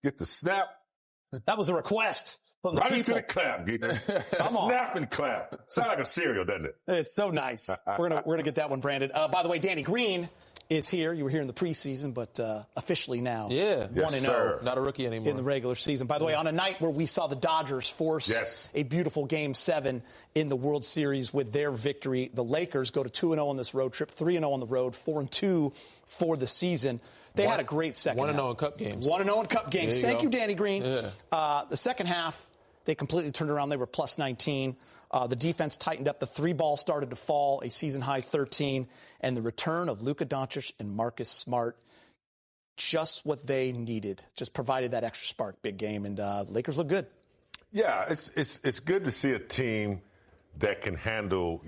get the snap. That was a request from the right people. into the clap, Geeter. Snap and clap. Sound like a cereal, doesn't it? It's so nice. We're gonna get that one branded. By the way, Danny Green is here. You were here in the preseason, but officially now, 1-0, not a rookie anymore in the regular season. By the way, on a night where we saw the Dodgers force a beautiful Game 7 in the World Series with their victory, the Lakers go to 2-0 on this road trip, 3-0 on the road, 4-2 for the season. They had a great second half. 1-0 in Cup games. 1-0 in Cup games. Thank you, Danny Green. Yeah. The second half, they completely turned around. They were plus 19. The defense tightened up. The 3-ball started to fall, a season-high 13. And the return of Luka Doncic and Marcus Smart, just what they needed. Just provided that extra spark, big game. And the Lakers look good. Yeah, it's good to see a team that can handle,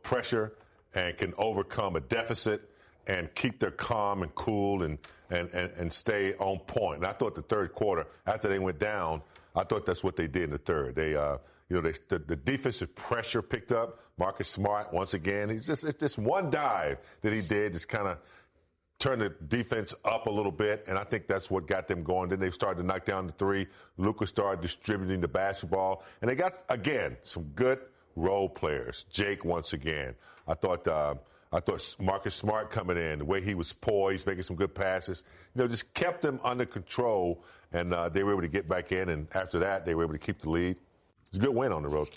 pressure and can overcome a deficit and keep their calm and cool and stay on point. And I thought the third quarter, after they went down, I thought that's what they did in the third. They, the defensive pressure picked up. Marcus Smart, once again, it's just one dive that he did, just kind of turned the defense up a little bit, and I think that's what got them going. Then they started to knock down the three. Luka started distributing the basketball, and they got, again, some good role players. Jake, once again. I thought Marcus Smart coming in, the way he was poised, making some good passes, just kept them under control, and they were able to get back in, and after that, they were able to keep the lead. It's a good win on the road.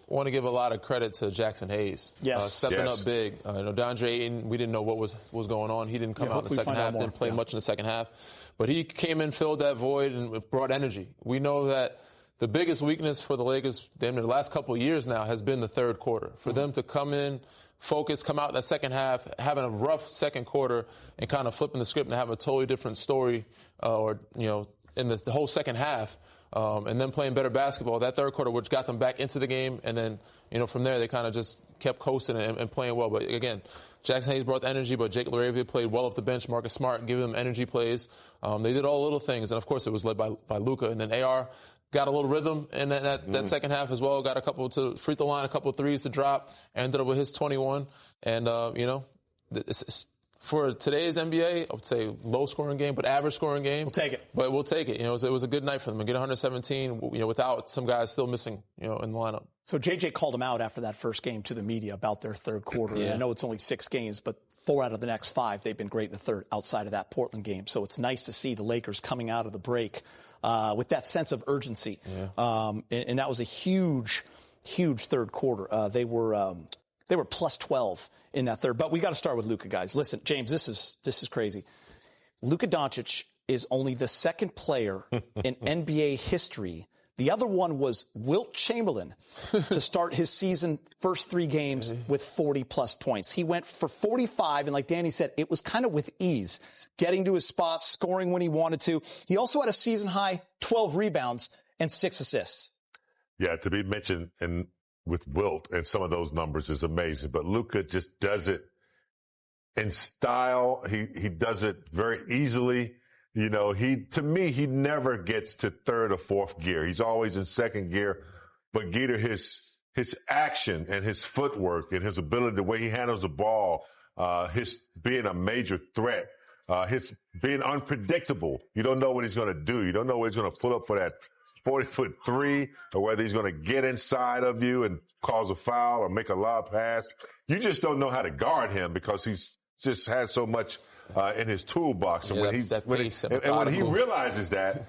I want to give a lot of credit to Jackson Hayes. Stepping up big. DeAndre Ayton, we didn't know what was going on. He didn't come out in the second half, didn't play much in the second half. But he came in, filled that void, and brought energy. We know that the biggest weakness for the Lakers in the last couple of years now has been the third quarter. For them to come in, focus, come out in that second half, having a rough second quarter, and kind of flipping the script and have a totally different story, in the whole second half. And then playing better basketball, that third quarter, which got them back into the game. And then, from there, they kind of just kept coasting and playing well. But again, Jackson Hayes brought the energy, but Jake LaRavia played well off the bench. Marcus Smart giving them energy plays. They did all the little things. And of course, it was led by Luka. And then AR got a little rhythm in that second half as well. Got a couple to free throw line, a couple of threes to drop. Ended up with his 21. And, for today's NBA, I would say low-scoring game, but average-scoring game. We'll take it. But we'll take it. It was a good night for them. And get 117, without some guys still missing, in the lineup. So JJ called him out after that first game to the media about their third quarter. Yeah. I know it's only 6 games, but 4 out of the next 5, they've been great in the third outside of that Portland game. So it's nice to see the Lakers coming out of the break with that sense of urgency. Yeah. And that was a huge third quarter. They were plus 12 in that third. But we got to start with Luka, guys. Listen, James, this is crazy. Luka Doncic is only the second player in NBA history. The other one was Wilt Chamberlain to start his season first 3 games with 40-plus points. He went for 45, and like Danny said, it was kind of with ease, getting to his spots, scoring when he wanted to. He also had a season-high 12 rebounds and 6 assists. Yeah, to be mentioned with Wilt and some of those numbers is amazing. But Luka just does it in style. He does it very easily. To me, he never gets to third or fourth gear. He's always in second gear. But Geeter, his action and his footwork and his ability, the way he handles the ball, his being a major threat, his being unpredictable. You don't know what he's going to do. You don't know what he's going to pull up for that 40-foot three, or whether he's going to get inside of you and cause a foul or make a lob pass. You just don't know how to guard him because he's just had so much in his toolbox. And when he realizes that,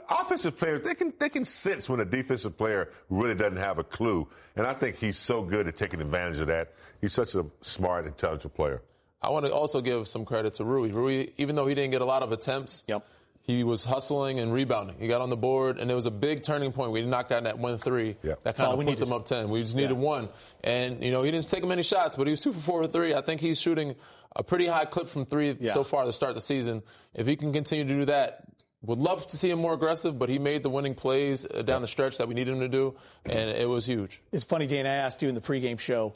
offensive players, they can sense when a defensive player really doesn't have a clue. And I think he's so good at taking advantage of that. He's such a smart, intelligent player. I want to also give some credit to Rui. Rui, even though he didn't get a lot of attempts, he was hustling and rebounding. He got on the board, and there was a big turning point. We knocked down that 1-3. That kind of put them up 10. We just needed one. And, he didn't take many shots, but he was 2 for 4 for 3. I think he's shooting a pretty high clip from 3 so far to start the season. If he can continue to do that, would love to see him more aggressive, but he made the winning plays down the stretch that we needed him to do, and it was huge. It's funny, Dan, I asked you in the pregame show,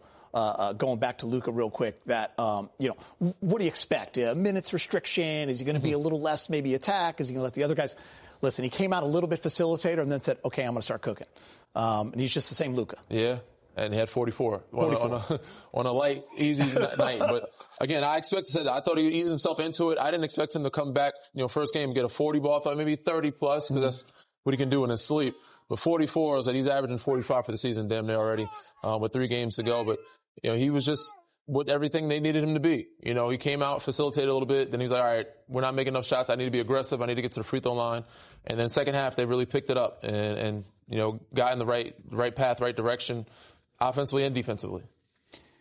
going back to Luka real quick, that, what do you expect? Minutes restriction? Is he going to be a little less maybe attack? Is he going to let the other guys? Listen, he came out a little bit facilitator and then said, okay, I'm going to start cooking. And he's just the same Luka. Yeah. and he had 44, on a light, easy night. But again, I thought he would ease himself into it. I didn't expect him to come back, first game and get a 40 ball. I thought maybe 30 plus, because that's what he can do in his sleep. But 44, I was like, he's averaging 45 for the season, damn near already, with 3 games to go. But, he was just with everything they needed him to be. He came out, facilitated a little bit. Then he's like, all right, we're not making enough shots. I need to be aggressive. I need to get to the free throw line. And then second half, they really picked it up and got in the right path, right direction, offensively and defensively.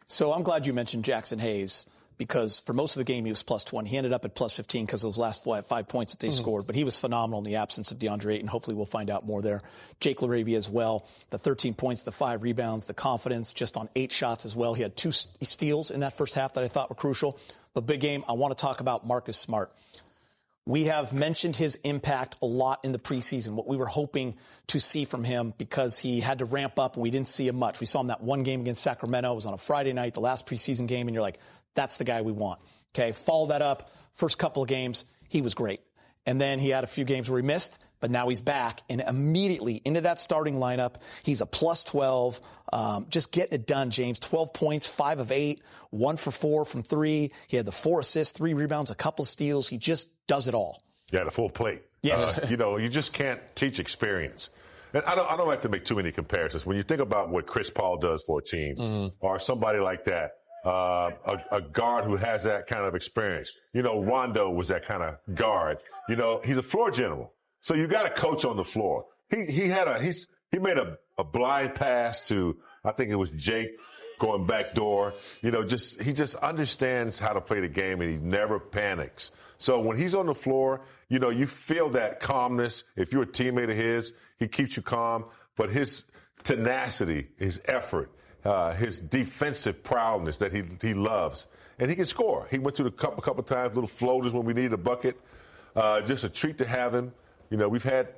So I'm glad you mentioned Jackson Hayes, because for most of the game he was plus 20. He ended up at plus 15 because of those last 5 points that they scored. But he was phenomenal in the absence of DeAndre Ayton. Hopefully we'll find out more there. Jake LaRavia as well. The 13 points, the 5 rebounds, the confidence, just on 8 shots as well. He had 2 steals in that first half that I thought were crucial. But big game, I want to talk about Marcus Smart. We have mentioned his impact a lot in the preseason, what we were hoping to see from him, because he had to ramp up and we didn't see him much. We saw him that one game against Sacramento. It was on a Friday night, the last preseason game, and you're like, that's the guy we want. Okay, follow that up. First couple of games, he was great. And then he had a few games where he missed, but now he's back and immediately into that starting lineup. He's a plus 12, just getting it done, James. 12 points, 5 of 8, 1 for 4 from 3. He had the 4 assists, 3 rebounds, a couple of steals. He just does it all. Yeah, the full plate. Yes. You just can't teach experience. And I don't like to make too many comparisons. When you think about what Chris Paul does for a team, or somebody like that, a guard who has that kind of experience. Rondo was that kind of guard. He's a floor general. So you got a coach on the floor. He made a blind pass to, I think it was Jake, going back door. He just understands how to play the game, and he never panics. So when he's on the floor, you feel that calmness. If you're a teammate of his, he keeps you calm. But his tenacity, his effort, his defensive prowess that he loves, and he can score. He went to the cup a couple times, little floaters when we needed a bucket. Just a treat to have him. We've had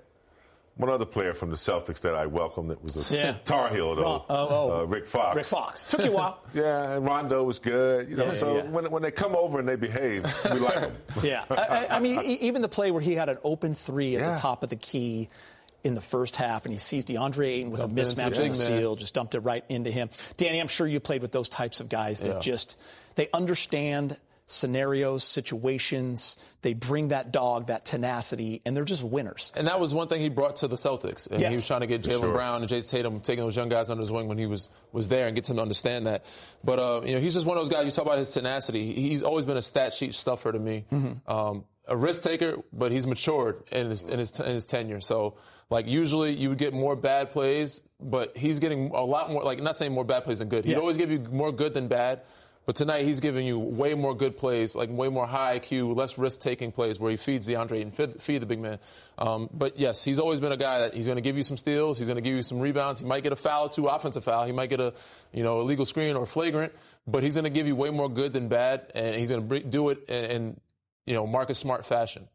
one other player from the Celtics that I welcomed. That was a Tar Heel, though. Rick Fox. Rick Fox. Took you a while. Yeah, and Rondo was good. When they come over and they behave, we like them. Yeah. I mean, even the play where he had an open 3 at the top of the key in the first half, and he sees DeAndre Ayton with a mismatch on the seal, just dumped it right into him. Danny, I'm sure you played with those types of guys that they understand scenarios, situations. They bring that dog, that tenacity, and they're just winners. And that was one thing he brought to the Celtics. And he was trying to get Jaylen Brown and Jason Tatum, taking those young guys under his wing when he was there, and get them to understand that. But, he's just one of those guys. You talk about his tenacity. He's always been a stat sheet stuffer to me. A risk taker, but he's matured in his tenure. So, usually you would get more bad plays, but he's getting a lot more, not saying more bad plays than good. He'd always give you more good than bad. But tonight he's giving you way more good plays, way more high IQ, less risk-taking plays where he feeds DeAndre and feed the big man. But, yes, he's always been a guy that he's going to give you some steals. He's going to give you some rebounds. He might get a foul, 2 offensive foul. He might get a illegal screen or flagrant. But he's going to give you way more good than bad, and he's going to do it in Marcus Smart fashion.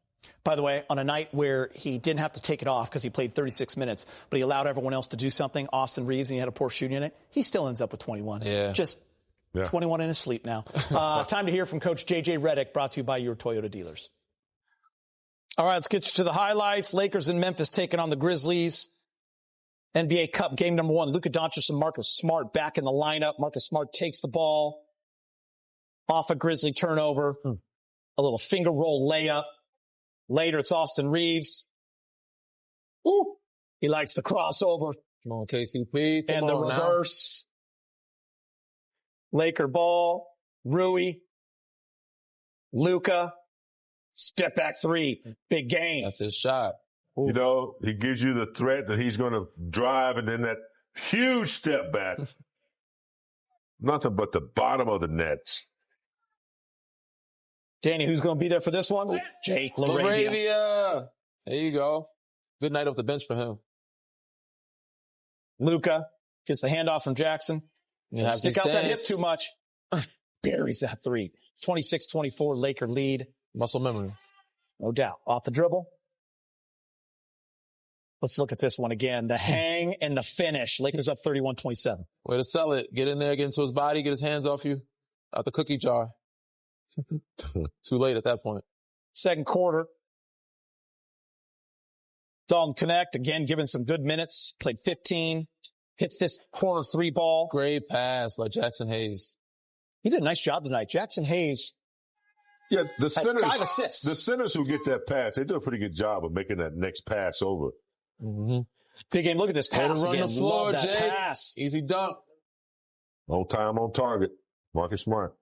By the way, on a night where he didn't have to take it off because he played 36 minutes, but he allowed everyone else to do something, Austin Reeves, and he had a poor shooting in it, he still ends up with 21. Yeah. 21 in his sleep now. Time to hear from Coach J.J. Redick, brought to you by your Toyota dealers. All right, let's get you to the highlights. Lakers in Memphis taking on the Grizzlies. NBA Cup game number 1. Luka Doncic and Marcus Smart back in the lineup. Marcus Smart takes the ball off a Grizzly turnover. A little finger roll layup. Later, it's Austin Reeves. Ooh, he likes the crossover. Come on, KCP. And the reverse. Laker ball, Rui, Luka, step back 3, big game. That's his shot. Oof. He gives you the threat that he's going to drive, and then that huge step back. Nothing but the bottom of the nets. Danny, who's going to be there for this one? Jake LaRavia. There you go. Good night off the bench for him. Luka gets the handoff from Jackson. Stick out that hip too much. Buries that 3. 26-24 Laker lead. Muscle memory. No doubt. Off the dribble. Let's look at this one again. The hang and the finish. Lakers up 31-27. Way to sell it. Get in there, get into his body, get his hands off you. Out the cookie jar. Too late at that point. Second quarter. Dalton Connect, again, given some good minutes. Played 15. hits this corner three ball. Great pass by Jackson Hayes. He did a nice job tonight. Jackson Hayes. Yeah, the centers, 5 assists. The centers who get that pass, they do a pretty good job of making that next pass over. Mm-hmm. Big game. Look at this pass run again. the floor, Love that Jake. pass. Easy dunk. On time, on target. Marcus Smart.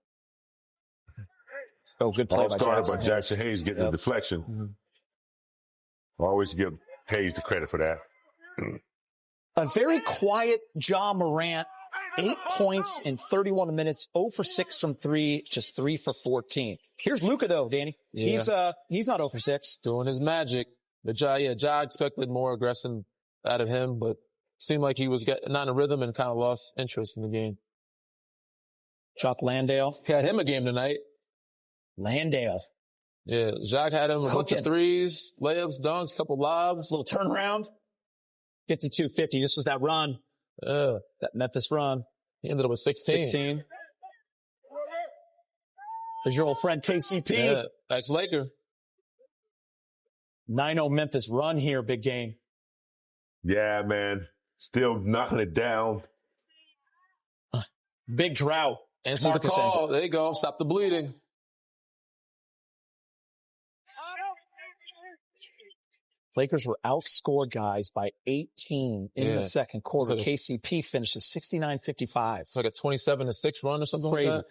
Oh, good play by Jackson Hayes getting the deflection. Mm-hmm. Always give Hayes the credit for that. A very quiet Ja Morant. 8 points in 31 minutes, 0 for 6 from 3, just 3 for 14. Here's Luka, though, Danny. Yeah. He's not 0 for 6. Doing his magic. But Ja expected more aggression out of him, but seemed like he was not in a rhythm and kind of lost interest in the game. Jock Landale. He had him a game tonight. Landale. Yeah, Jacques had him a bunch of threes, layups, dunks, couple lobs. Little turnaround. 52-50. This was that run. That Memphis run. He ended up with 16. There's your old friend KCP. Yeah, ex-Laker. 9-0 Memphis run here, big game. Yeah, man. Still knocking it down. Big drought. Answer the call. There you go. Stop the bleeding. Lakers were outscored, guys, by 18 in the second quarter. KCP finishes 69-55. It's like a 27-6 run or something crazy. Like that.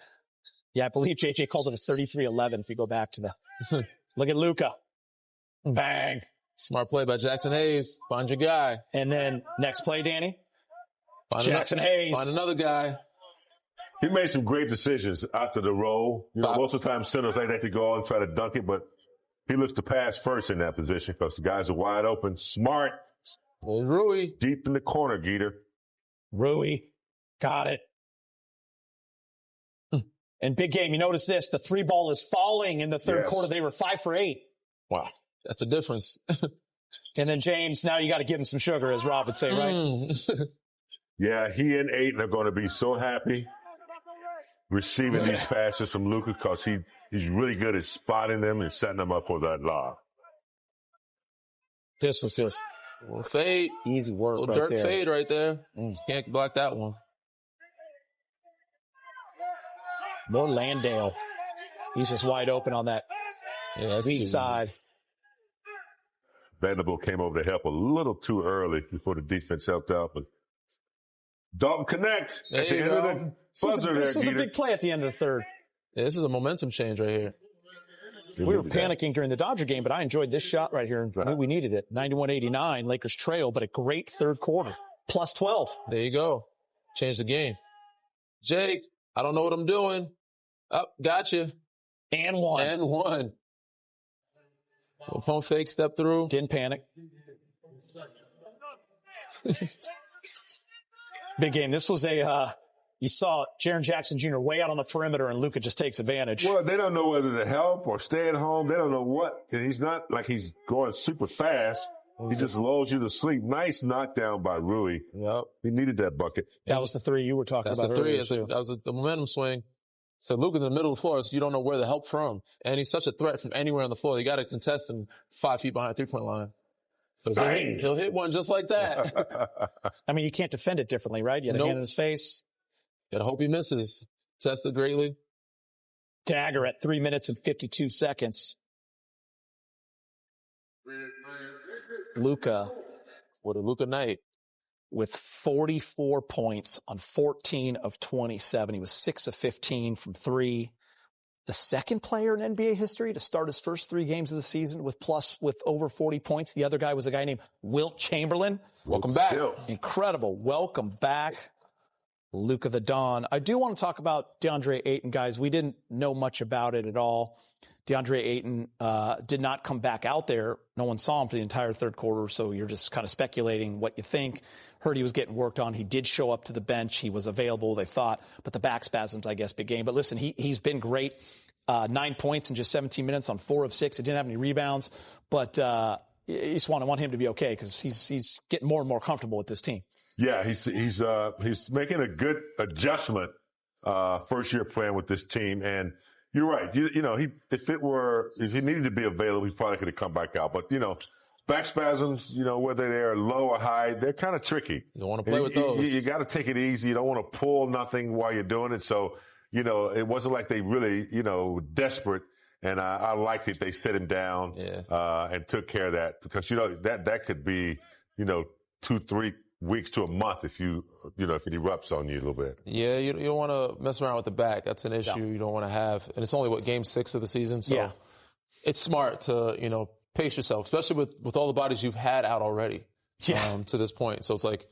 Yeah, I believe JJ called it a 33-11 if you go back to the look at Luka. Bang. Smart play by Jackson Hayes. Find your guy. And then next play, Danny. Jackson Hayes. Find another guy. He made some great decisions after the roll. You know, most of the time centers they like to go and try to dunk it, but he looks to pass first in that position because the guys are wide open. Smart. And Rui. Deep in the corner, Geeter. Rui. Got it. And big game, you notice this. The three ball is falling in the third quarter. They were 5 for 8. Wow. That's the difference. And then James, now you got to give him some sugar, as Rob would say, right? Yeah, he and Ayton are going to be so happy receiving these passes from Luka because he's really good at spotting them and setting them up for that lob. This was just fade. Easy work right there. Dirt fade right there. Can't block that one. More Landale. He's just wide open on that weak side. Vanderbilt came over to help a little too early before the defense helped out, but Dalton connect at the end of the buzzer there. This was a big play at the end of the third. Yeah, this is a momentum change right here. We were panicking during the Dodger game, but I enjoyed this shot right here and knew we needed it. 91-89, Lakers trail, but a great third quarter. Plus 12. There you go. Change the game. Jake, I don't know what I'm doing. Gotcha. And one. Little pump fake, step through. Didn't panic. Big game. This was you saw Jaren Jackson Jr. way out on the perimeter and Luka just takes advantage. Well, they don't know whether to help or stay at home. They don't know what. And he's not like he's going super fast. He just lulls you to sleep. Nice knockdown by Rui. Yep. He needed that bucket. That was the three you were talking about earlier. That's the three. That was the momentum swing. So Luka's in the middle of the floor, so you don't know where the help from. And he's such a threat from anywhere on the floor. You got to contest him 5 feet behind the 3-point line. So he'll hit one just like that. I mean, you can't defend it differently, right? You had a hand in his face. You got to hope he misses. Tested greatly. Dagger at 3 minutes and 52 seconds. Luka. What a Luka night. With 44 points on 14 of 27. He was 6 of 15 from 3. The second player in NBA history to start his first 3 games of the season with over 40 points. The other guy was a guy named Wilt Chamberlain. Welcome back. Incredible. Welcome back, Luka the Don. I do want to talk about DeAndre Ayton, guys. We didn't know much about it at all. DeAndre Ayton did not come back out there. No one saw him for the entire third quarter, so you're just kind of speculating what you think. Heard he was getting worked on. He did show up to the bench. He was available, they thought, but the back spasms, I guess, big game. But listen, he's been great. 9 points in just 17 minutes on 4 of 6. He didn't have any rebounds, but you just want him to be okay because he's getting more and more comfortable with this team. Yeah, he's making a good adjustment first year playing with this team. And you're right. You know, if he needed to be available, he probably could have come back out. But, you know, back spasms, whether they're low or high, they're kind of tricky. You don't want to play with those. You got to take it easy. You don't want to pull nothing while you're doing it. So, it wasn't like they really, desperate. And I liked it. They set him down and took care of that because, that could be, 2-3 weeks to a month if if it erupts on you a little bit. Yeah, you don't want to mess around with the back. That's an issue you don't want to have. And it's only, game 6 of the season. So it's smart to, pace yourself, especially with all the bodies you've had out already to this point. So it's like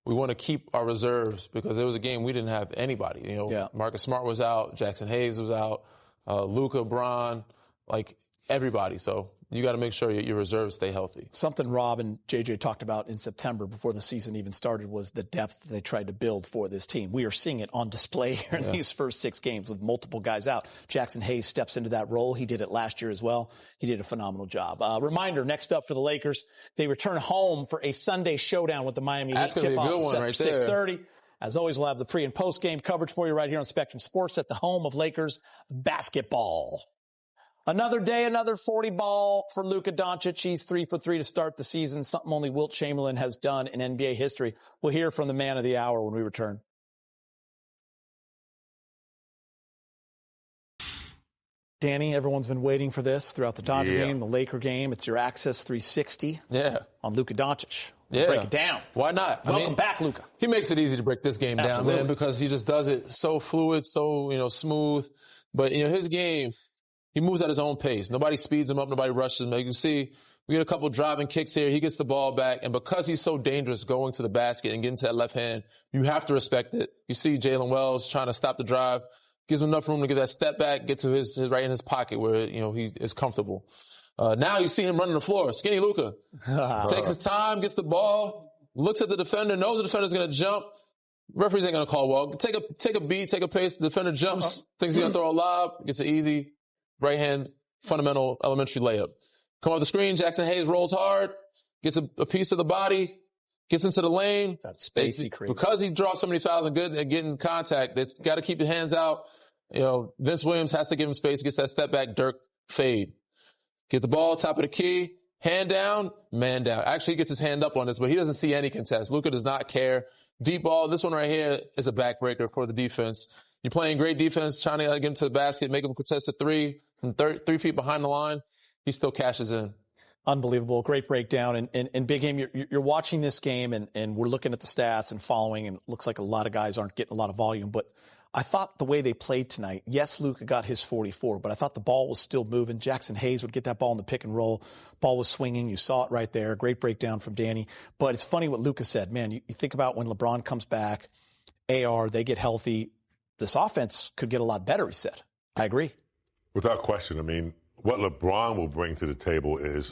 we want to keep our reserves because there was a game we didn't have anybody. Marcus Smart was out. Jackson Hayes was out. Luka, Bron, like everybody. So you got to make sure your reserves stay healthy. Something Rob and JJ talked about in September before the season even started was the depth they tried to build for this team. We are seeing it on display here in these first 6 games with multiple guys out. Jackson Hayes steps into that role. He did it last year as well. He did a phenomenal job. Reminder, next up for the Lakers, they return home for a Sunday showdown with the Miami Heat. That's going to be a good one right there. 6:30. As always, we'll have the pre- and post-game coverage for you right here on Spectrum Sports at the home of Lakers basketball. Another day, another 40 ball for Luka Doncic. He's 3 for 3 to start the season, something only Wilt Chamberlain has done in NBA history. We'll hear from the man of the hour when we return. Danny, everyone's been waiting for this throughout the Dodger game, the Laker game. It's your Access 360 on Luka Doncic. Break it down. Why not? Welcome back, Luka. He makes it easy to break this game down, man, because he just does it so fluid, so, smooth. But, his game, he moves at his own pace. Nobody speeds him up. Nobody rushes him. You can see we get a couple driving kicks here. He gets the ball back. And because he's so dangerous going to the basket and getting to that left hand, you have to respect it. You see Jalen Wells trying to stop the drive. Gives him enough room to get that step back, get to his right in his pocket where, he is comfortable. Now you see him running the floor. Skinny Luka takes his time, gets the ball, looks at the defender, knows the defender's going to jump. Referee's ain't going to call well. Take a beat, take a pace. The defender jumps, thinks he's going to throw a lob, gets an easy right hand, fundamental, elementary layup. Come off the screen, Jackson Hayes rolls hard, gets a piece of the body, gets into the lane. That space he creates. Because he draws so many fouls and good at getting contact, they got to keep your hands out. Vince Williams has to give him space, gets that step back, Dirk fade. Get the ball, top of the key, hand down, man down. Actually, he gets his hand up on this, but he doesn't see any contest. Luka does not care. Deep ball, this one right here is a backbreaker for the defense. You're playing great defense, trying to get him to the basket, make him contest a 3 from 3 feet behind the line. He still cashes in. Unbelievable. Great breakdown. And Big Game, you're watching this game and we're looking at the stats and following, and it looks like a lot of guys aren't getting a lot of volume. But I thought the way they played tonight, yes, Luka got his 44, but I thought the ball was still moving. Jackson Hayes would get that ball in the pick and roll. Ball was swinging. You saw it right there. Great breakdown from Danny. But it's funny what Luka said. Man, you think about when LeBron comes back, AR, they get healthy. This offense could get a lot better, he said. I agree. Without question. I mean, what LeBron will bring to the table is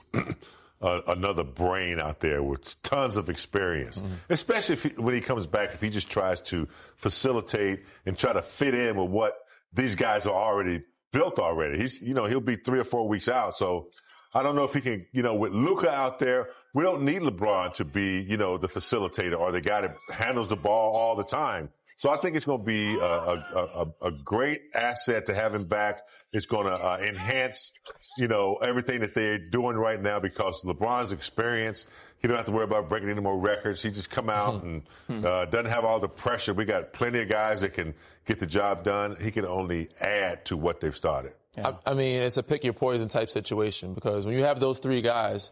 another brain out there with tons of experience, especially when he comes back, if he just tries to facilitate and try to fit in with what these guys are already built already. He'll be 3 or 4 weeks out. So I don't know if he can, with Luka out there, we don't need LeBron to be, the facilitator or the guy that handles the ball all the time. So I think it's going to be a great asset to have him back. It's going to enhance, everything that they're doing right now because LeBron's experience, he don't have to worry about breaking any more records. He just come out and doesn't have all the pressure. We got plenty of guys that can get the job done. He can only add to what they've started. Yeah. I mean, it's a pick your poison type situation because when you have those 3 guys,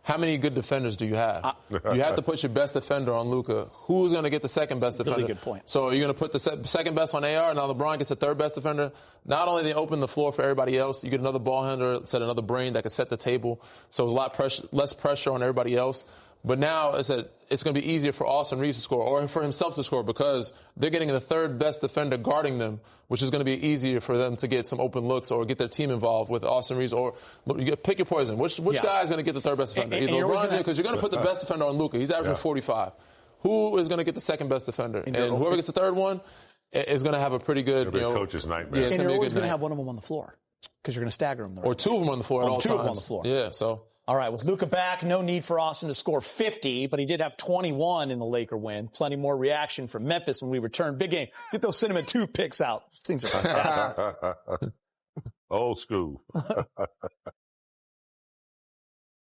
how many good defenders do you have? You have to put your best defender on Luka. Who's going to get the second best defender? Really good point. So you're going to put the second best on AR, now LeBron gets the third best defender. Not only they open the floor for everybody else, you get another ball handler, set another brain that can set the table. So it's less pressure on everybody else. But now it's going to be easier for Austin Reeves to score or for himself to score because they're getting the third best defender guarding them, which is going to be easier for them to get some open looks or get their team involved with Austin Reeves. Or pick your poison. Which guy is going to get the third best defender? Either LeBron, because you're going to put the best defender on Luka. He's averaging 45. Who is going to get the second best defender? And whoever gets the third one is going to have a pretty good, coach's nightmare. Yeah, and you're always going to have one of them on the floor because you're going to stagger them. Or 2 of them on the floor at all times. 2 of them on the floor. Yeah, so. All right, with Luka back, no need for Austin to score 50, but he did have 21 in the Laker win. Plenty more reaction from Memphis when we return. Big Game. Get those cinnamon toothpicks out. These things are fantastic. Old school.